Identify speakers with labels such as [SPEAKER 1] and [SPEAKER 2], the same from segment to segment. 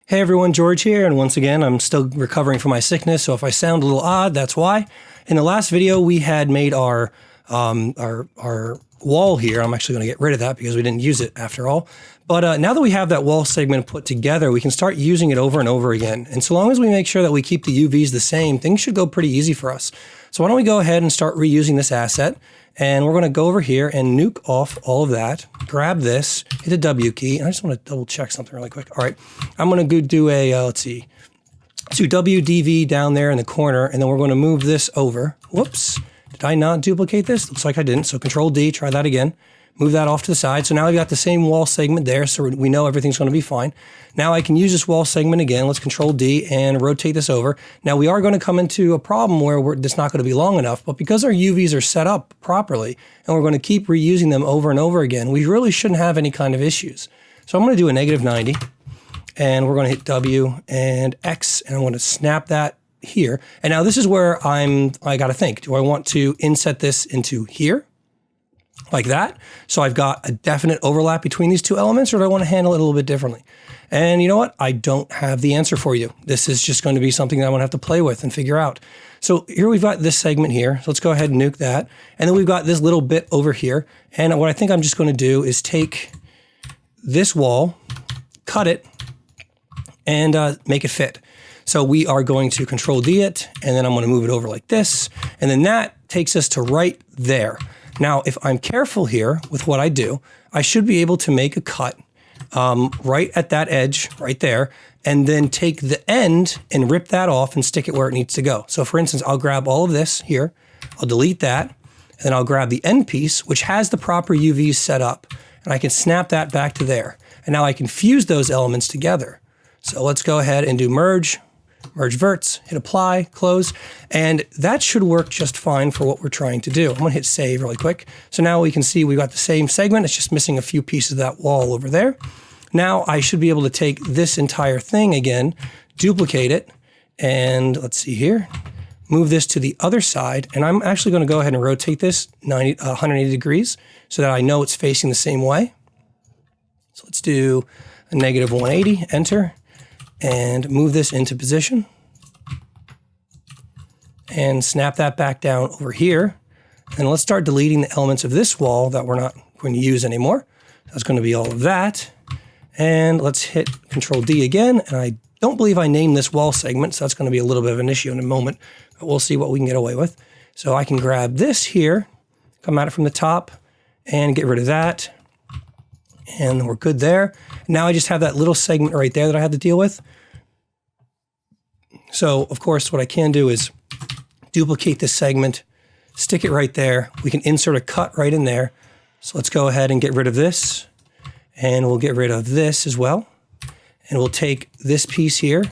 [SPEAKER 1] Hey everyone, George here, and once again, I'm still recovering from my sickness, so if I sound a little odd, that's why. In the last video, we had made our wall here. I'm actually going to get rid of that because we didn't use it after all. But now that we have that wall segment put together, we can start using it over and over again. And so long as we make sure that we keep the UVs the same, things should go pretty easy for us. So why don't we go ahead and start reusing this asset. And we're going to go over here and nuke off all of that, grab this, hit the W key, and I just want to double check something really quick. All right, I'm going to go do a, let's do WDV down there in the corner, and then we're going to move this over. Whoops, did I not duplicate this? Looks like I didn't, so Control D, try that again. Move that off to the side. So now we've got the same wall segment there, so we know everything's going to be fine. Now I can use this wall segment again. Let's Control D and rotate this over. Now we are going to come into a problem where it's not going to be long enough, but because our UVs are set up properly and we're going to keep reusing them over and over again, we really shouldn't have any kind of issues. So I'm going to do a -90, and we're going to hit W and X, and I'm going to snap that here. And now this is where I got to think, do I want to inset this into here? Like that. So I've got a definite overlap between these two elements, or do I want to handle it a little bit differently? And you know what? I don't have the answer for you. This is just going to be something that I'm going to have to play with and figure out. So here we've got this segment here. So let's go ahead and nuke that. And then we've got this little bit over here. And what I think I'm just going to do is take this wall, cut it, and make it fit. So we are going to Control D it, and then I'm going to move it over like this. And then that takes us to right there. Now, if I'm careful here with what I do, I should be able to make a cut right at that edge right there, and then take the end and rip that off and stick it where it needs to go. So for instance, I'll grab all of this here, I'll delete that, and then I'll grab the end piece, which has the proper UVs set up, and I can snap that back to there. And now I can fuse those elements together. So let's go ahead and do merge verts, hit apply, close, and that should work just fine for what we're trying to do. I'm gonna hit save really quick. So now we can see we've got the same segment, it's just missing a few pieces of that wall over there. Now I should be able to take this entire thing again, duplicate it, and let's see here, move this to the other side, and I'm actually gonna go ahead and rotate this 180 degrees so that I know it's facing the same way. So let's do a -180, enter, and move this into position and snap that back down over here. And let's start deleting the elements of this wall that we're not going to use anymore. That's going to be all of that. And let's hit Control D again. And I don't believe I named this wall segment, so that's going to be a little bit of an issue in a moment, but we'll see what we can get away with. So I can grab this here, come at it from the top, and get rid of that. And we're good there. Now I just have that little segment right there that I had to deal with. So of course, what I can do is duplicate this segment, stick it right there. We can insert a cut right in there. So let's go ahead and get rid of this. And we'll get rid of this as well. And we'll take this piece here,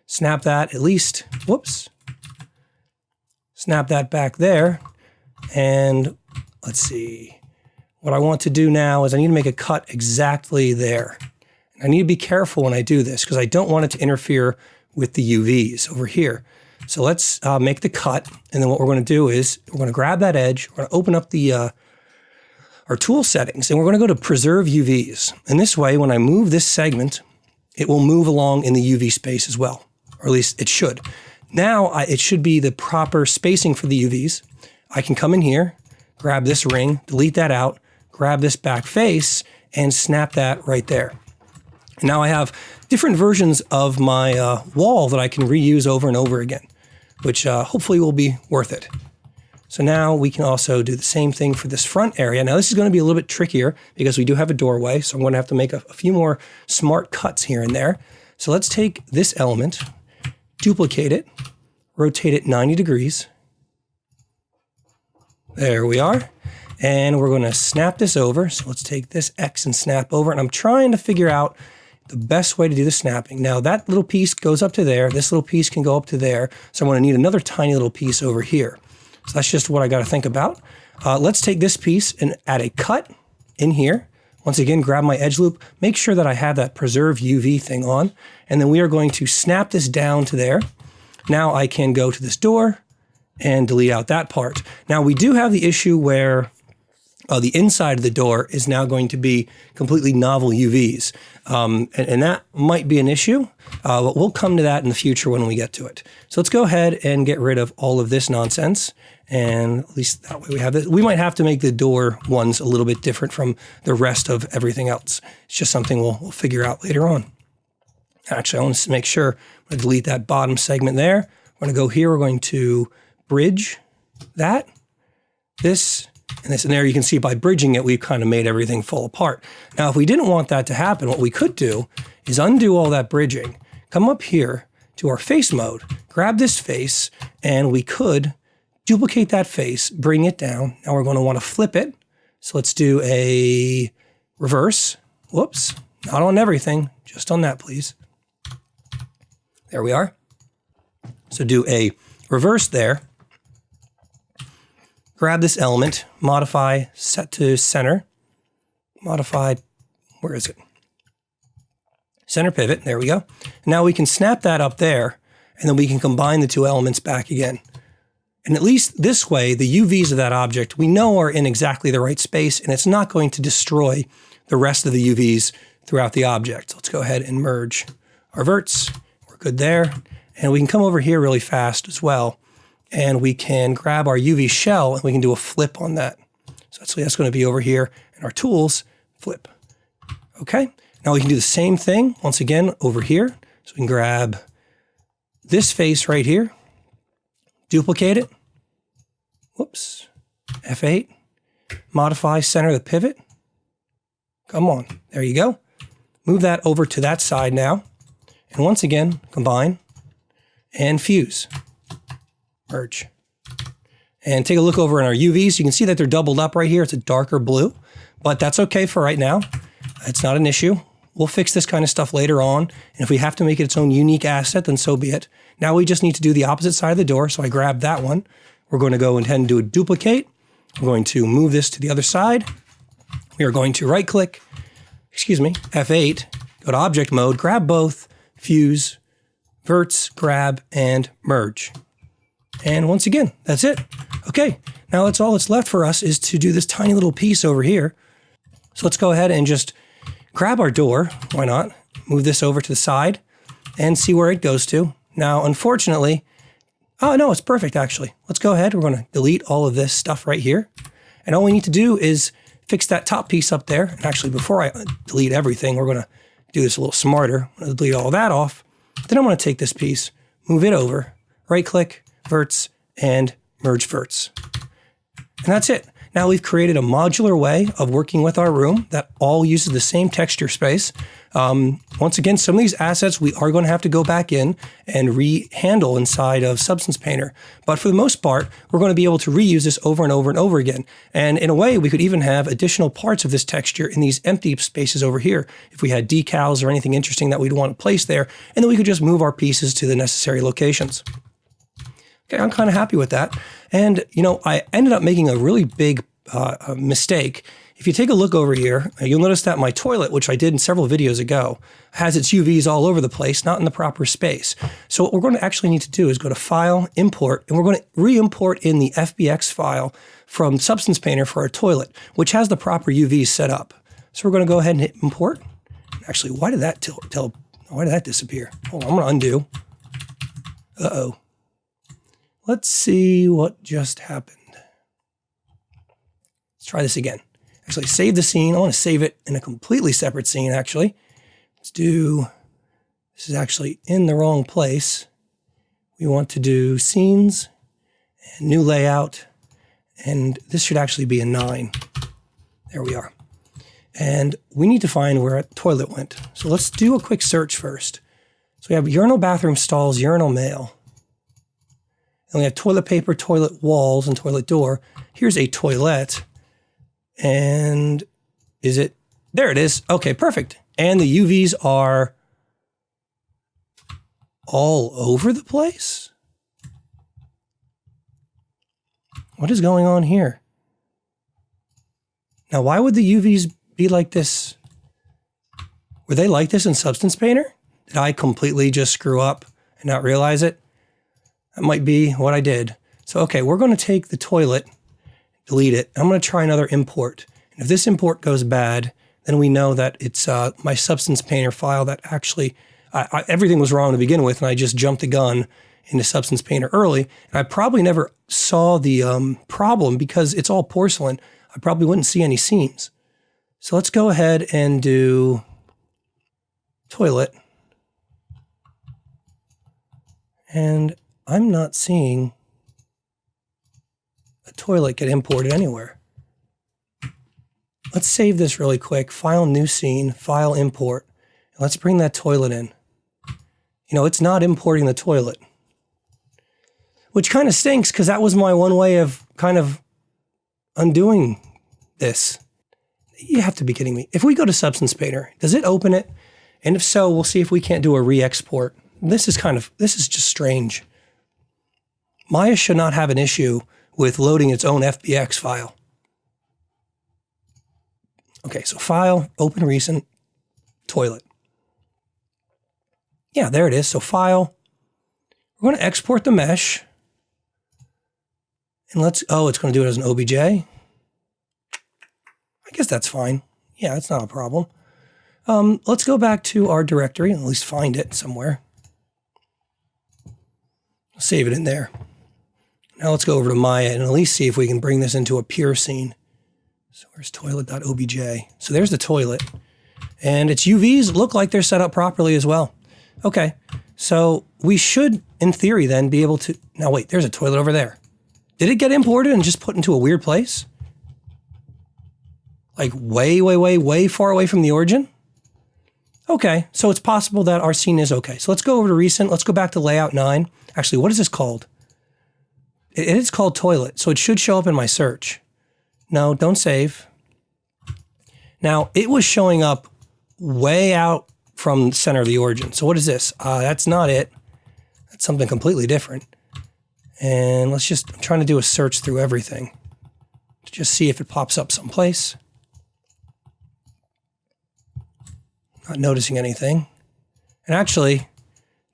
[SPEAKER 1] snap that at least, whoops, snap that back there. And let's see. What I want to do now is I need to make a cut exactly there. I need to be careful when I do this because I don't want it to interfere with the UVs over here. So let's make the cut, and then what we're going to do is we're going to grab that edge, we're going to open up the our tool settings, and we're going to go to preserve UVs. And this way, when I move this segment, it will move along in the UV space as well, or at least it should. Now it should be the proper spacing for the UVs. I can come in here, grab this ring, delete that out, grab this back face, and snap that right there. And now I have different versions of my wall that I can reuse over and over again, which hopefully will be worth it. So now we can also do the same thing for this front area. Now this is going to be a little bit trickier because we do have a doorway, so I'm going to have to make a few more smart cuts here and there. So let's take this element, duplicate it, rotate it 90 degrees. There we are. And we're going to snap this over. So let's take this X and snap over. And I'm trying to figure out the best way to do the snapping. Now that little piece goes up to there. This little piece can go up to there. So I'm going to need another tiny little piece over here. So that's just what I got to think about. Let's take this piece and add a cut in here. Once again, grab my edge loop. Make sure that I have that preserve UV thing on. And then we are going to snap this down to there. Now I can go to this door and delete out that part. Now we do have the issue where the inside of the door is now going to be completely novel UVs. And that might be an issue, but we'll come to that in the future when we get to it. So let's go ahead and get rid of all of this nonsense. And at least that way we have this. We might have to make the door ones a little bit different from the rest of everything else. It's just something we'll figure out later on. Actually, I want to make sure I'm going to delete that bottom segment there. We're going to go here. We're going to bridge that, this, and this. And there you can see by bridging it, we've kind of made everything fall apart. Now, if we didn't want that to happen, what we could do is undo all that bridging, come up here to our face mode, grab this face, and we could duplicate that face, bring it down. Now we're going to want to flip it. So let's do a reverse. Whoops, not on everything, just on that, please. There we are. So do a reverse there. Grab this element, modify, set to center, modify, where is it? Center pivot, there we go. Now we can snap that up there, and then we can combine the two elements back again. And at least this way, the UVs of that object we know are in exactly the right space, and it's not going to destroy the rest of the UVs throughout the object. So let's go ahead and merge our verts. We're good there. And we can come over here really fast as well, and we can grab our UV shell and we can do a flip on that. So that's going to be over here in our tools, flip. Okay, now we can do the same thing once again over here. So we can grab this face right here, duplicate it, whoops, F8, modify, center the pivot. Come on, there you go. Move that over to that side now. And once again, combine and fuse, merge. And take a look over in our UVs. You can see that they're doubled up right here. It's a darker blue, but that's okay for right now. It's not an issue. We'll fix this kind of stuff later on. And if we have to make it its own unique asset, then so be it. Now we just need to do the opposite side of the door. So I grab that one. We're going to go ahead and do a duplicate. We're going to move this to the other side. We are going to right click, F8, go to object mode, grab both, fuse, verts, grab, and merge. And once again, that's it. Okay, now that's all that's left for us is to do this tiny little piece over here. So let's go ahead and just grab our door, why not, move this over to the side and see where it goes to. Now, unfortunately, oh no, it's perfect actually. Let's go ahead, we're gonna delete all of this stuff right here. And all we need to do is fix that top piece up there. And actually, before I delete everything, we're gonna do this a little smarter. I'm gonna delete all that off. Then I'm gonna take this piece, move it over, right click, verts, and merge verts. And that's it. Now we've created a modular way of working with our room that all uses the same texture space. Once again, some of these assets we are going to have to go back in and re-handle inside of Substance Painter. But for the most part, we're going to be able to reuse this over and over and over again. And in a way, we could even have additional parts of this texture in these empty spaces over here. If we had decals or anything interesting that we'd want to place there, and then we could just move our pieces to the necessary locations. Okay, I'm kind of happy with that. And, you know, I ended up making a really big mistake. If you take a look over here, you'll notice that my toilet, which I did in several videos ago, has its UVs all over the place, not in the proper space. So what we're going to actually need to do is go to File, Import, and we're going to re-import in the FBX file from Substance Painter for our toilet, which has the proper UVs set up. So we're going to go ahead and hit Import. Actually, why did that disappear? Hold on, I'm going to undo. Uh-oh. Let's see what just happened. Let's try this again. Actually, save the scene. I want to save it in a completely separate scene, actually. Let's do, this is actually in the wrong place. We want to do scenes, and new layout, and this should actually be a 9. There we are. And we need to find where a toilet went. So let's do a quick search first. So we have urinal, bathroom, stalls, urinal, male. And we have toilet paper, toilet walls, and toilet door. Here's a toilet. And is it? There it is. Okay, perfect. And the UVs are all over the place? What is going on here? Now, why would the UVs be like this? Were they like this in Substance Painter? Did I completely just screw up and not realize it? That might be what I did. So, okay, we're going to take the toilet, delete it. I'm going to try another import. And if this import goes bad, then we know that it's my Substance Painter file that actually, everything was wrong to begin with, and I just jumped the gun into Substance Painter early. And I probably never saw the problem because it's all porcelain. I probably wouldn't see any seams. So let's go ahead and do toilet. And I'm not seeing a toilet get imported anywhere. Let's save this really quick. File, new scene, file, import. And let's bring that toilet in. You know, it's not importing the toilet, which kind of stinks because that was my one way of kind of undoing this. You have to be kidding me. If we go to Substance Painter, does it open it? And if so, we'll see if we can't do a re-export. This is just strange. Maya should not have an issue with loading its own FBX file. Okay, so file, open recent, toilet. Yeah, there it is. So file, we're going to export the mesh. And it's going to do it as an OBJ. I guess that's fine. Yeah, that's not a problem. Let's go back to our directory and at least find it somewhere. Save it in there. Now let's go over to Maya and at least see if we can bring this into a pure scene. So where's toilet.obj? So there's the toilet. And its UVs look like they're set up properly as well. Okay, so we should, in theory then, be able to... Now wait, there's a toilet over there. Did it get imported and just put into a weird place? Like way, way, way, way far away from the origin? Okay, so it's possible that our scene is okay. So let's go over to recent. Let's go back to layout 9. Actually, what is this called? It is called toilet, so it should show up in my search. No, don't save. Now, it was showing up way out from the center of the origin. So what is this? That's not it. That's something completely different. And I'm trying to do a search through everything to just see if it pops up someplace. Not noticing anything. And actually,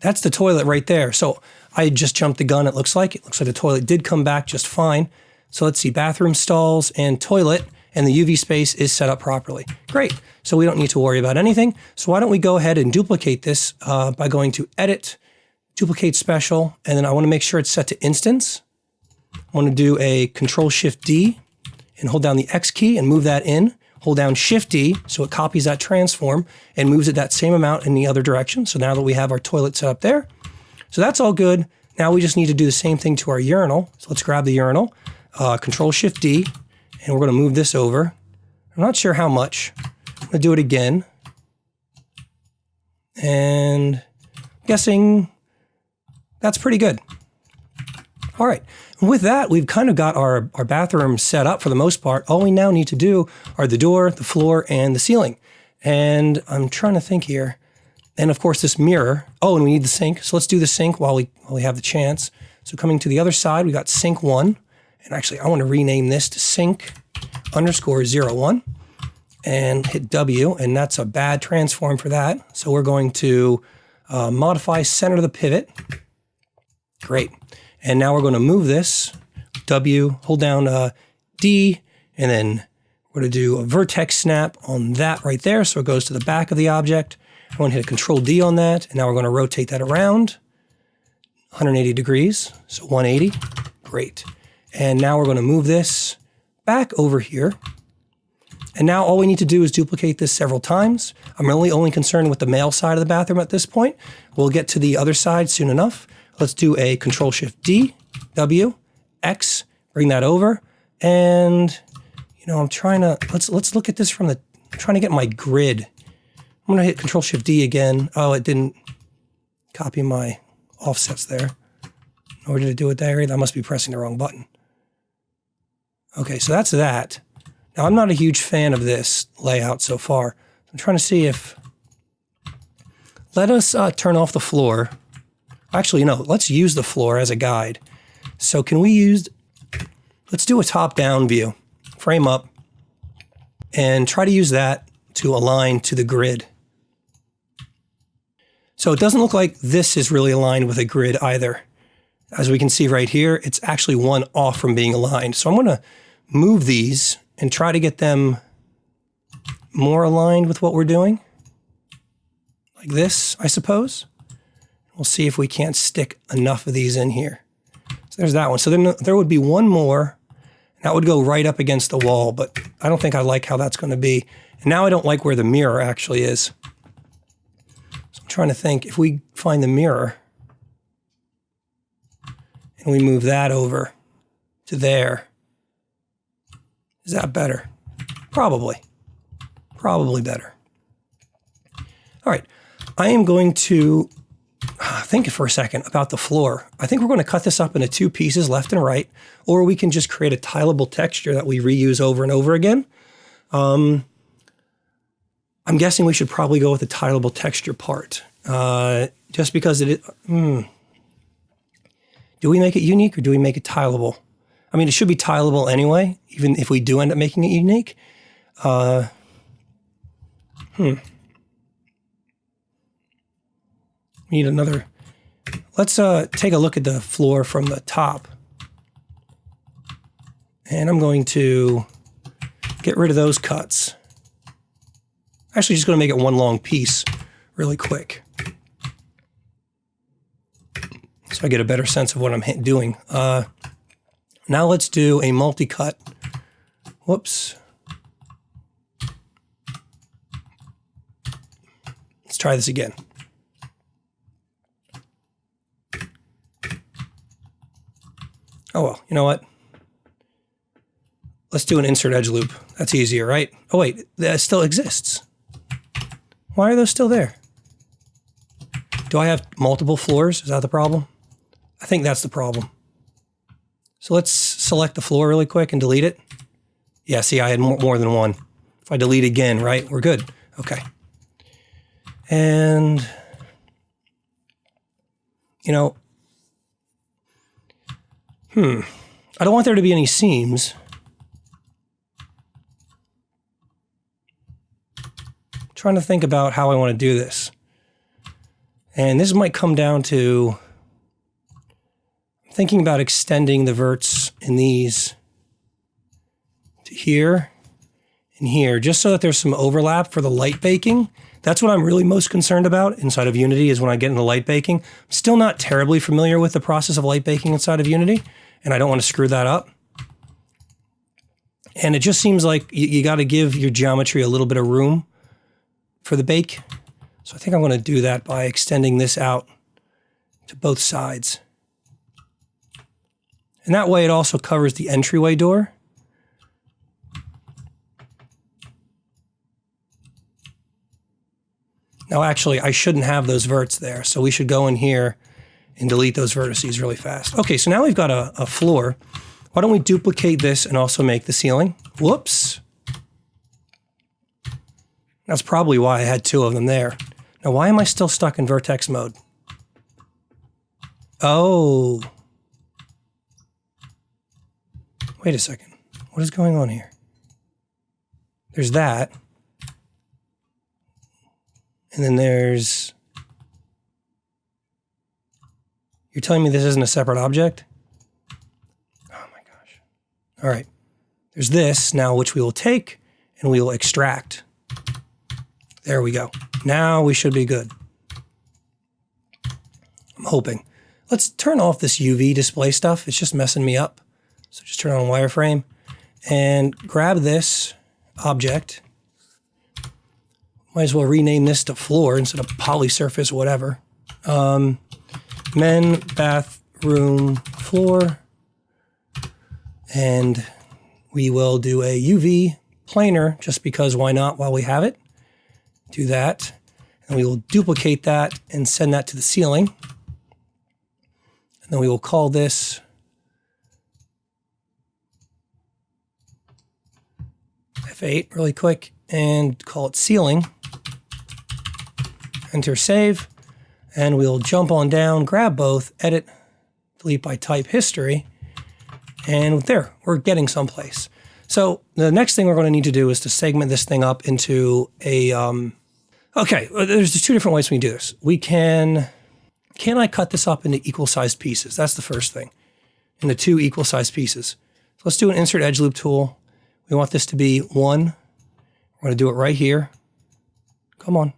[SPEAKER 1] that's the toilet right there. So I just jumped the gun, it looks like. It looks like the toilet did come back just fine. So let's see, bathroom stalls and toilet, and the UV space is set up properly. Great, so we don't need to worry about anything. So why don't we go ahead and duplicate this by going to Edit, Duplicate Special, and then I wanna make sure it's set to Instance. I wanna do a Control-Shift-D and hold down the X key and move that in. Hold down Shift-D so it copies that transform and moves it that same amount in the other direction. So now that we have our toilet set up there, so that's all good. Now we just need to do the same thing to our urinal. So let's grab the urinal, Control-Shift-D, and we're gonna move this over. I'm not sure how much. I'm gonna do it again. And I'm guessing that's pretty good. All right, and with that, we've kind of got our bathroom set up for the most part. All we now need to do are the door, the floor, and the ceiling. And I'm trying to think here. And of course this mirror. Oh, and we need the sink. So let's do the sink while we have the chance. So coming to the other side, we got sink 1. And actually, I want to rename this to sink_01 and hit W. And that's a bad transform for that. So we're going to modify center of the pivot. Great. And now we're going to move this, W, hold down D, and then we're going to do a vertex snap on that right there. So it goes to the back of the object. I'm going to hit a Control-D on that, and now we're going to rotate that around 180 degrees, so 180. Great. And now we're going to move this back over here. And now all we need to do is duplicate this several times. I'm really only concerned with the male side of the bathroom at this point. We'll get to the other side soon enough. Let's do a Control-Shift-D, W, X, bring that over. And, you know, I'm trying to, let's look at this from I'm trying to get my grid. I'm gonna hit Control-Shift-D again. Oh, it didn't copy my offsets there. Or did it do it there? I must be pressing the wrong button. Okay, so that's that. Now, I'm not a huge fan of this layout so far. I'm trying to see if, let us turn off the floor. Actually, no, let's use the floor as a guide. So can we let's do a top-down view, frame up, and try to use that to align to the grid. So it doesn't look like this is really aligned with a grid either. As we can see right here, it's actually one off from being aligned. So I'm gonna move these and try to get them more aligned with what we're doing. Like this, I suppose. We'll see if we can't stick enough of these in here. So there's that one. So then there would be one more. That would go right up against the wall, but I don't think I like how that's going to be. And now I don't like where the mirror actually is. So I'm trying to think, if we find the mirror and we move that over to there, is that better? Probably. Probably better. All right. I am going to think for a second about the floor. I think we're going to cut this up into 2 pieces, left and right, or we can just create a tileable texture that we reuse over and over again. I'm guessing we should probably go with the tileable texture part, just because it is. Do we make it unique or do we make it tileable? I mean, it should be tileable anyway, even if we do end up making it unique. We need another. Let's take a look at the floor from the top. And I'm going to get rid of those cuts. Actually, just going to make it one long piece really quick, so I get a better sense of what I'm doing. Now let's do a multi-cut. Whoops. Let's try this again. Oh, well, you know what? Let's do an insert edge loop. That's easier, right? Oh, wait, that still exists. Why are those still there? Do I have multiple floors? Is that the problem? I think that's the problem. So let's select the floor really quick and delete it. Yeah, see, I had more than one. If I delete again, right, we're good. Okay. And, you know, I don't want there to be any seams. Trying to think about how I want to do this. And this might come down to thinking about extending the verts in these to here and here, just so that there's some overlap for the light baking. That's what I'm really most concerned about inside of Unity, is when I get into light baking. I'm still not terribly familiar with the process of light baking inside of Unity, and I don't want to screw that up. And it just seems like you got to give your geometry a little bit of room for the bake. So I think I'm going to do that by extending this out to both sides. And that way it also covers the entryway door. Now actually, I shouldn't have those verts there, so we should go in here and delete those vertices really fast. Okay, so now we've got a floor. Why don't we duplicate this and also make the ceiling? Whoops. That's probably why I had 2 of them there. Now, why am I still stuck in vertex mode? Oh. Wait a second. What is going on here? There's that. And then there's... You're telling me this isn't a separate object? Oh my gosh. All right. There's this now, which we will take and we will extract. There we go. Now we should be good. I'm hoping. Let's turn off this UV display stuff. It's just messing me up. So just turn on wireframe and grab this object. Might as well rename this to floor instead of polysurface, whatever. Men, bathroom, floor. And we will do a UV planar just because why not while we have it. Do that. And we will duplicate that and send that to the ceiling. And then we will call this F8 really quick and call it ceiling. Enter save. And we'll jump on down, grab both, edit, delete by type history. And there, we're getting someplace. So the next thing we're going to need to do is to segment this thing up into a, okay, there's 2 different ways we can do this. We can I cut this up into equal sized pieces? That's the first thing, into 2 equal sized pieces. So let's do an insert edge loop tool. We want this to be 1. We're going to do it right here. Come on.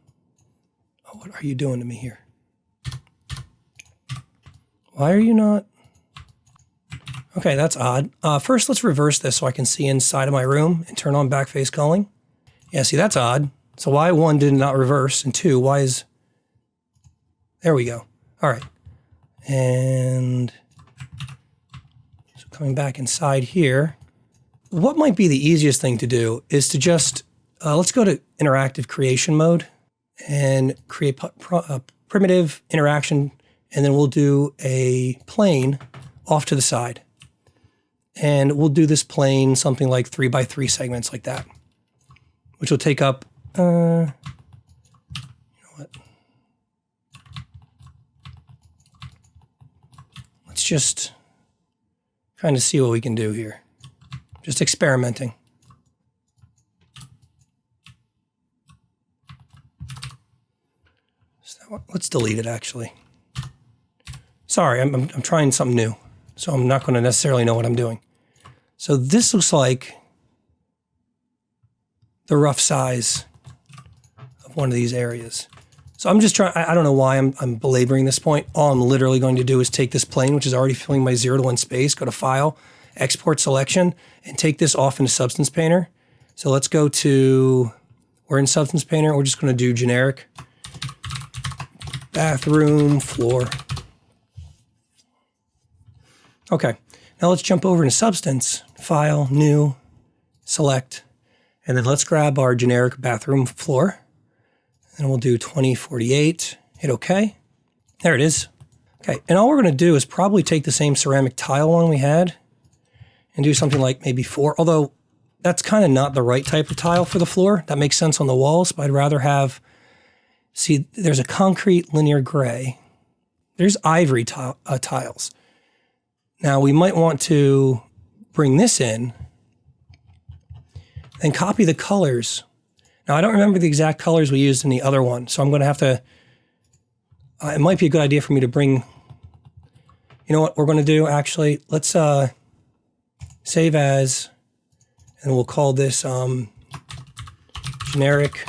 [SPEAKER 1] Oh, what are you doing to me here? Why are you not? Okay, that's odd. First, let's reverse this so I can see inside of my room and turn on backface culling. Yeah, see, that's odd. So why 1 did not reverse, and 2, why is... There we go. All right. And so coming back inside here, what might be the easiest thing to do is to just, let's go to interactive creation mode and create a primitive interaction, and then we'll do a plane off to the side. And we'll do this plane something like 3x3 segments like that, which will take up, you know what? Let's just kind of see what we can do here. Just experimenting. So let's delete it actually. Sorry, I'm trying something new, so I'm not going to necessarily know what I'm doing. So this looks like the rough size of one of these areas. So I'm just trying, I don't know why I'm belaboring this point. All I'm literally going to do is take this plane, which is already filling my 0 to 1 space, go to File, Export Selection, and take this off into Substance Painter. So let's go to, we're in Substance Painter, we're just going to do generic bathroom floor. Okay, now let's jump over into Substance, File, New, Select, and then let's grab our generic bathroom floor. And we'll do 2048, hit OK. There it is. Okay, and all we're going to do is probably take the same ceramic tile one we had and do something like maybe 4, although that's kind of not the right type of tile for the floor. That makes sense on the walls, but I'd rather have, see, there's a concrete linear gray. There's ivory tiles. Now we might want to bring this in and copy the colors. Now I don't remember the exact colors we used in the other one, so I'm going to have to, it might be a good idea for me to bring, you know what we're going to do actually? Let's save as, and we'll call this generic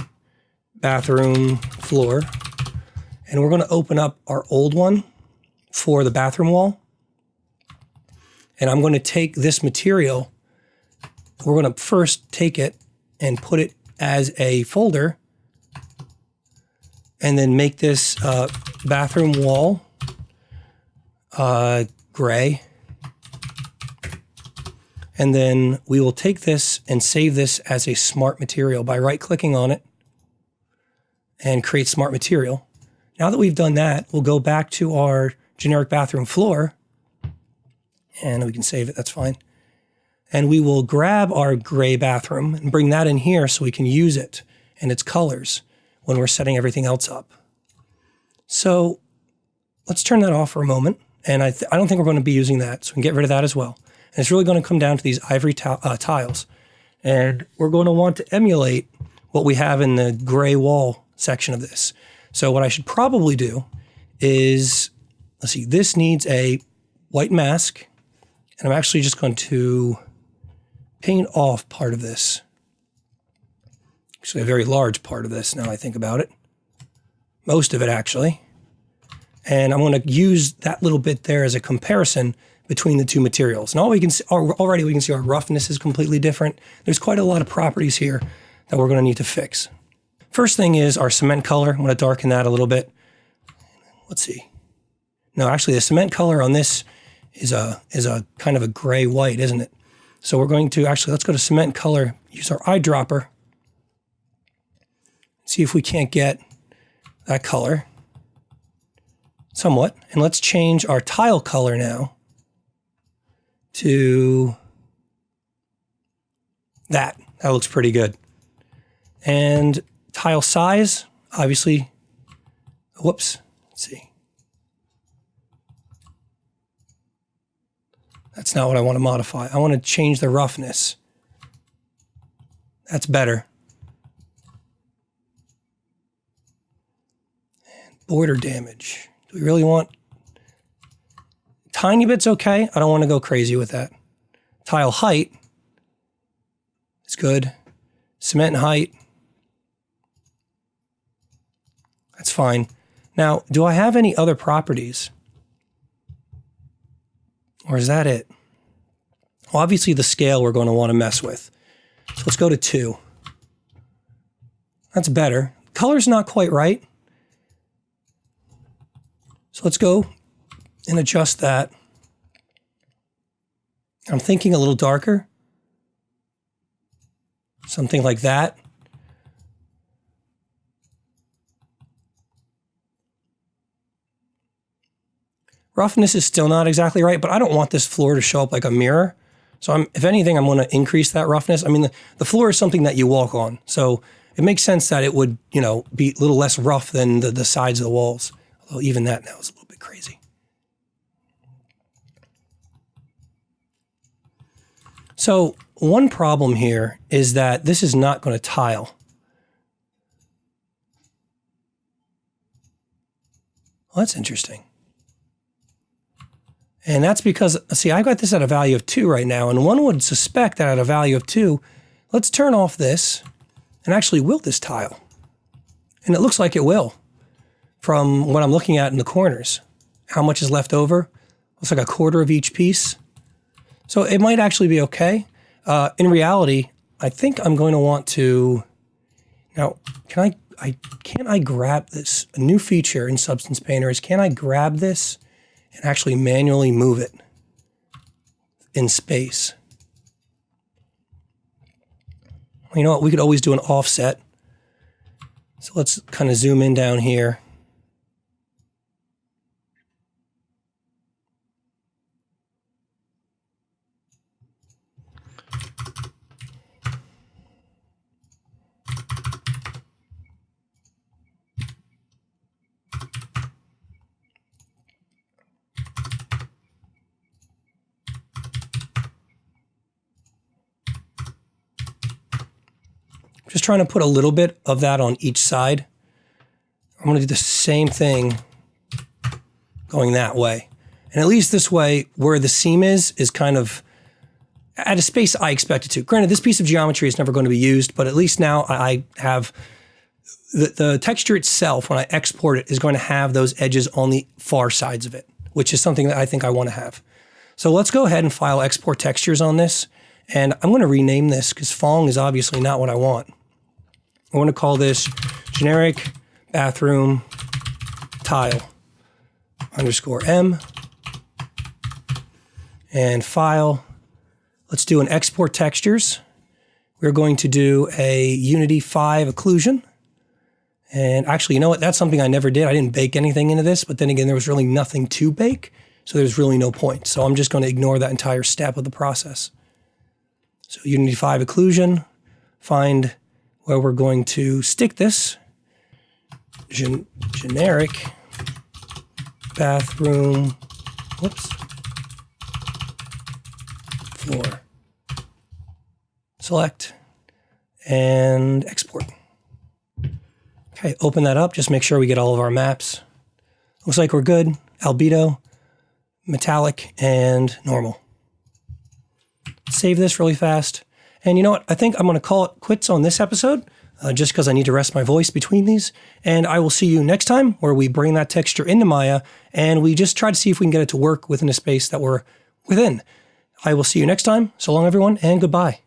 [SPEAKER 1] bathroom floor. And we're going to open up our old one for the bathroom wall. And I'm going to take this material, we're going to first take it and put it as a folder, and then make this bathroom wall gray. And then we will take this and save this as a smart material by right-clicking on it and create smart material. Now that we've done that, we'll go back to our generic bathroom floor, and we can save it, that's fine. And we will grab our gray bathroom and bring that in here so we can use it and its colors when we're setting everything else up. So let's turn that off for a moment. And I don't think we're going to be using that, so we can get rid of that as well. And it's really going to come down to these ivory tiles. And we're going to want to emulate what we have in the gray wall section of this. So what I should probably do is, let's see, this needs a white mask. And I'm actually just going to paint off part of this. Actually, a very large part of this now I think about it. Most of it, actually. And I'm going to use that little bit there as a comparison between the two materials. And all we can see, already we can see our roughness is completely different. There's quite a lot of properties here that we're going to need to fix. First thing is our cement color. I'm going to darken that a little bit. Let's see. No, actually the cement color on this is a kind of a gray white, isn't it? So we're going to actually, let's go to cement color, use our eyedropper, see if we can't get that color somewhat. And let's change our tile color now to that. That looks pretty good. And tile size, obviously, whoops, let's see. That's not what I want to modify. I want to change the roughness. That's better. And border damage. Do we really want... Tiny bit's okay. I don't want to go crazy with that. Tile height is good. Cement height, that's fine. Now, do I have any other properties? Or is that it? Well, obviously the scale we're going to want to mess with. So let's go to 2. That's better. Color's not quite right. So let's go and adjust that. I'm thinking a little darker. Something like that. Roughness is still not exactly right, but I don't want this floor to show up like a mirror. So if anything, I'm going to increase that roughness. I mean, the floor is something that you walk on. So it makes sense that it would, you know, be a little less rough than the sides of the walls. Although even that now is a little bit crazy. So one problem here is that this is not going to tile. Well, that's interesting. And that's because, see, I got this at a value of 2 right now, and one would suspect that at a value of 2, let's turn off this, and actually will this tile? And it looks like it will, from what I'm looking at in the corners. How much is left over? Looks like a quarter of each piece. So it might actually be okay. In reality, I think I'm going to want to, now, can't I grab this? A new feature in Substance Painter is, can I grab this and actually manually move it in space? You know what, we could always do an offset. So let's kind of zoom in down here. Just trying to put a little bit of that on each side. I'm going to do the same thing going that way. And at least this way, where the seam is kind of at a space I expect it to. Granted, this piece of geometry is never going to be used, but at least now I have the texture itself, when I export it, is going to have those edges on the far sides of it, which is something that I think I want to have. So let's go ahead and file export textures on this. And I'm going to rename this because Fong is obviously not what I want. I want to call this generic bathroom tile _M and file. Let's do an export textures. We're going to do a Unity 5 occlusion. And actually, you know what? That's something I never did. I didn't bake anything into this, but then again, there was really nothing to bake. So there's really no point. So I'm just going to ignore that entire step of the process. So Unity 5 occlusion, find where we're going to stick this. Generic bathroom, whoops, floor. Select and export. Okay, open that up. Just make sure we get all of our maps. Looks like we're good. Albedo, metallic, and normal. Save this really fast. And you know what? I think I'm going to call it quits on this episode, just because I need to rest my voice between these. And I will see you next time, where we bring that texture into Maya, and we just try to see if we can get it to work within a space that we're within. I will see you next time. So long, everyone, and goodbye.